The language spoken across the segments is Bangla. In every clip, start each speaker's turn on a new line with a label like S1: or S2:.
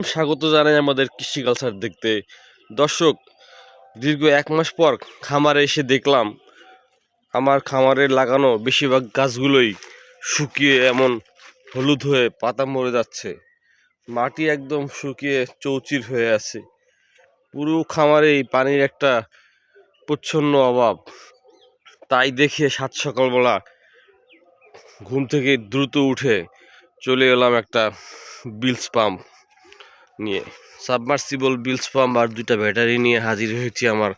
S1: স্বাগত জানাই আমাদের কৃষি কালচার দেখতে। দর্শক, দীর্ঘ 1 মাস পর খামারে এসে দেখলাম আমার খামারে লাগানো বেশিরভাগ গাছগুলোই শুকিয়ে এমন হলুদ হয়ে পাতা মরে যাচ্ছে। মাটি একদম শুকিয়ে চৌচির হয়ে আছে। পুরো খামারেই পানির একটা প্রচ্ছন্ন অভাব। তাই দেখে সাত সকালবেলা ঘুম থেকে দ্রুত উঠে চলে এলাম একটা বিলস পাম্প নিয়ে। সাবমার্সিবল বিলস পাম্প আর 2টা ব্যাটারি নিয়ে হাজির হয়েছি আমার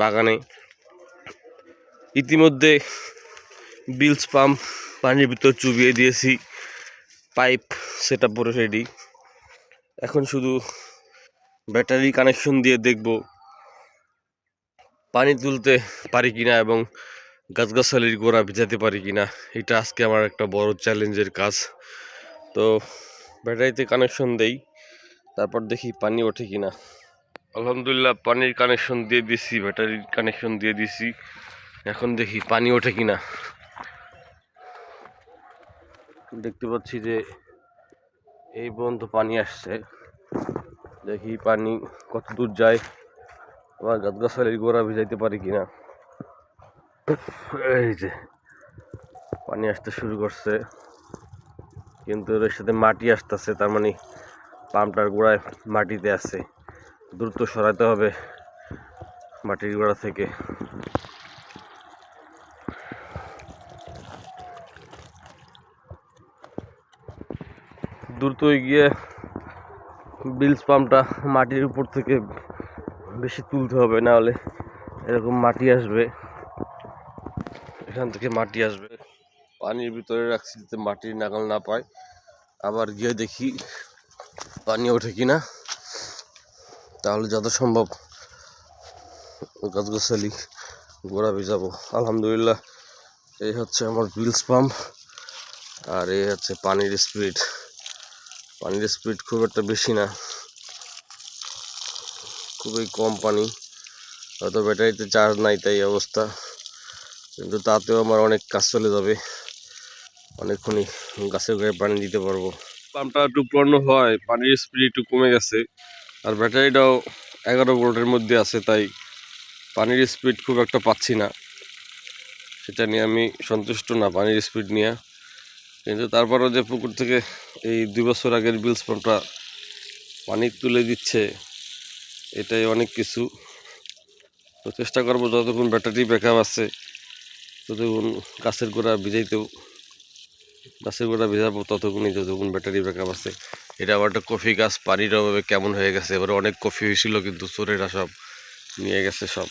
S1: বাগানে। ইতিমধ্যে বিলস পাম্প পানির ভিতর চুবিয়ে দিয়েছি, পাইপ সেট আপ করে রেডি। এখন শুধু ব্যাটারি কানেকশন দিয়ে দেখব পানি তুলতে পারি কিনা এবং গাছগাছালির গোড়া ভিজাতে পারি কিনা। এটা আজকে আমার একটা বড় চ্যালেঞ্জের কাজ। তো ব্যাটারিতে কানেকশন দেই, তারপর দেখি পানি ওঠে কিনা। আলহামদুলিল্লাহ, পানির কানেকশন দিয়ে দিছি, ব্যাটারির কানেকশন দিয়ে দিছি। এখন দেখি পানি ওঠে কিনা। দেখতে পাচ্ছি যে এই পর্যন্ত পানি আসছে। দেখি পানি কত দূর যায়, আবার গাছগাছালির গোড়া ভিজাইতে পারি কিনা। এই যে পানি আসতে শুরু করছে, কিন্তু এর সাথে মাটি আসতেছে, তার মানে পাম্পটার গোড়ায় মাটিতে আছে। দ্রুত সরাতে হবে মাটির গোড়া থেকে। দ্রুত গিয়ে বিলস পাম্পটা মাটির উপর থেকে বেশি তুলতে হবে, না হলে এরকম মাটি আসবে, এখান থেকে মাটি আসবে। পানির ভিতরে রাখছি যাতে মাটির নাগাল না পায়। আবার গিয়ে দেখি পানি ওঠে কিনা, তাহলে যত সম্ভব গাছগাছালি গোড়া ভিজাবো। আলহামদুলিল্লাহ, এই হচ্ছে আমার বিলস পাম্প, আর এই হচ্ছে পানির স্পিড। পানির স্পিড খুব একটা বেশি না, খুবই কম পানি। হয়তো ব্যাটারিতে চার্জ নাই তাই অবস্থা, কিন্তু তাতেও আমার অনেক কাজ চলে যাবে। অনেকক্ষণই গাছের গায়ে পানি দিতে পারবো। পাম্পটা একটু পুরনো হয়, পানির স্পিড একটু কমে গেছে, আর ব্যাটারিটাও 11 ভোল্টের মধ্যে আছে, তাই পানির স্পিড খুব একটা পাচ্ছি না। সেটা নিয়ে আমি সন্তুষ্ট না পানির স্পিড নিয়ে। কিন্তু তারপরও যে পুকুর থেকে এই 2 বছর আগের বিলস পাম্পটা পানি তুলে দিচ্ছে, এটাই অনেক কিছু। তো চেষ্টা করবো যতক্ষণ ব্যাটারি ব্যাকআপ আছে ততক্ষণ গাছের গোড়া ভিজাবো ততক্ষণই, যতক্ষণ ব্যাটারি ব্যাকআপ আছে। এটা আবার একটা কফি গাছ, পানির অভাবে কেমন হয়ে গেছে। এবারে অনেক কফি হয়েছিল, কিন্তু চোরেরা সব নিয়ে গেছে সব।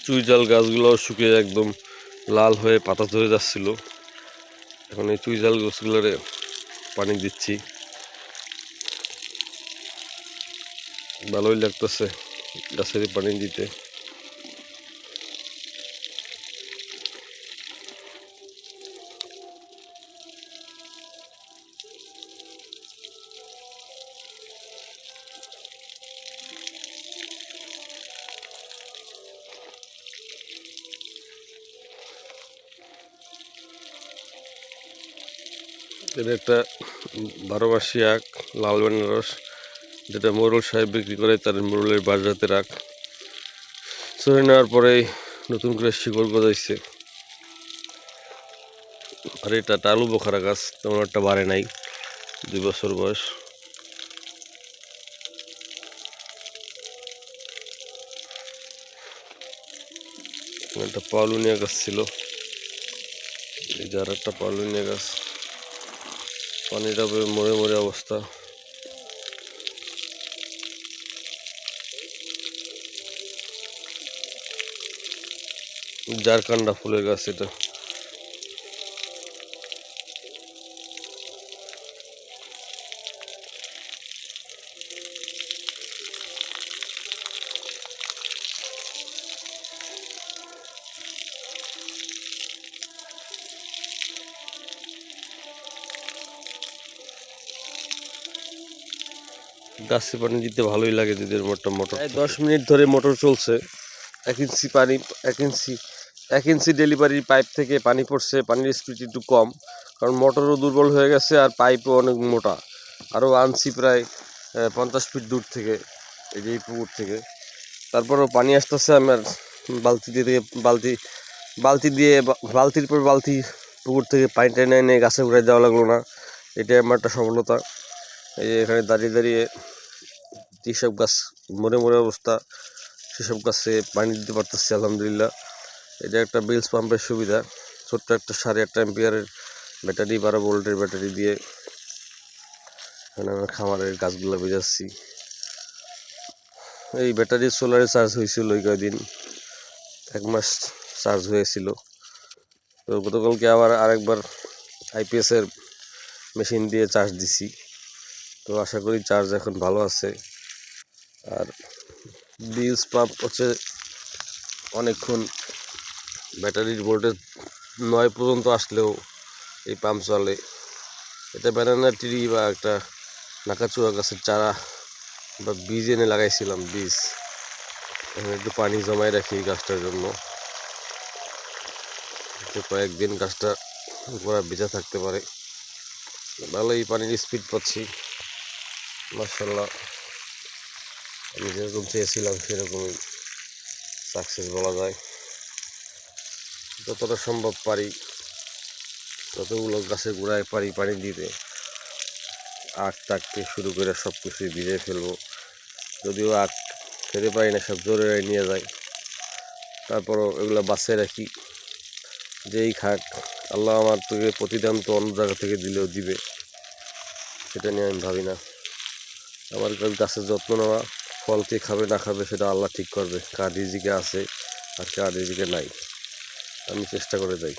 S1: চুইঝাল গাছগুলো শুকিয়ে একদম লাল হয়ে পাতা ধরে যাচ্ছিল। এখন এই চুইঝাল গাছগুলোরে পানি দিচ্ছি, ভালোই লাগতেছে গাছের পানি দিতে। এটা একটা 12 মাসি আখ, লাল বেনারস, যেটা মোরল সাহেব বিক্রি করে তার মোরলের বাজাতে রাখ। চড়ে নেওয়ার পরেই নতুন করে শিকড় গজাইছে। আর এটা টালু বোখারা গাছ, তেমন একটা বাড়ে নাই, 2 বছর বয়স। একটা পালুনিয়া গাছ ছিল, এই যে আর একটা পালুনিয়া গাছ, পানিটা মরে মরে অবস্থা। জারকান্ডা ফুলের গাছ এটা। গাছে পানি দিতে ভালোই লাগে যদি মোটর মোটর 10 মিনিট ধরে মোটর চলছে। 1 ইঞ্চি পানি 1 ইঞ্চি ডেলিভারি পাইপ থেকে পানি পড়ছে। পানির স্পিড একটু কম, কারণ মোটরও দুর্বল হয়ে গেছে আর পাইপও অনেক মোটা। আরও আনছি প্রায় 50 ফিট দূর থেকে, এই যে এই পুকুর থেকে। তারপরেও পানি আসতেছে। আমার বালতি দিয়ে বালতির পর বালতি পুকুর থেকে পানি টেনে এনে গাছে উড়াই দেওয়া লাগলো না। এটাই আমার একটা সফলতা। এই যে এখানে দাঁড়িয়ে দাঁড়িয়ে যেসব গাছ মরে মরে অবস্থা, সেসব গাছে পানি দিতে পারতেছি আলহামদুলিল্লাহ। এটা একটা বেলস পাম্পের সুবিধা। ছোট্ট একটা 8.5 অ্যাম্পিয়ারের ব্যাটারি, 12 ভোল্টের ব্যাটারি দিয়ে এখানে আমার খামারের গাছগুলো ভেজাচ্ছি। এই ব্যাটারি সোলারে চার্জ হয়েছিল ওই কয়দিন, 1 মাস চার্জ হয়েছিল। তো গতকালকে আবার আরেকবার আইপিএসের মেশিন দিয়ে চার্জ দিছি। তো আশা করি চার্জ এখন ভালো আছে। আর বেলস পাম্প হচ্ছে অনেকক্ষণ ব্যাটারির ভোল্টেজ 9 পর্যন্ত আসলেও এই পাম্প চলে। এটা ব্যানানা ট্রি বা একটা নাকাচুয়া গাছের চারা বা বীজ এনে লাগাইছিলাম। বীজ এখানে একটু পানি জমায় রাখি এই গাছটার জন্য, কয়েকদিন গাছটা পুরো ভিজা থাকতে পারে। ভালোই পানির স্পিড পাচ্ছি মাশাআল্লাহ। আমি যেরকম চেয়েছিলাম সেরকমই সাকসেস বলা যায়। যতটা সম্ভব পারি, যতগুলো গাছের গোড়ায় পারি পানি দিতে, আখ টাককে শুরু করে সব কিছুই ভিজে ফেলবো। যদিও আখ খেতে পারি না, সব জোরে নিয়ে যায়। তারপরও এগুলো বাঁচিয়ে রাখি, যেই খাক আল্লাহ আমার থেকে প্রতিদান তো অন্য জায়গা থেকে দিলেও দিবে, সেটা নিয়ে আমি ভাবি না। আমার গাছের যত্ন নেওয়া, ফল কে খাবে না খাবে সেটা আল্লাহ ঠিক করবে। কার রিজিকে আছে আর কার রিজিকে নাই, আমি চেষ্টা করে যাই।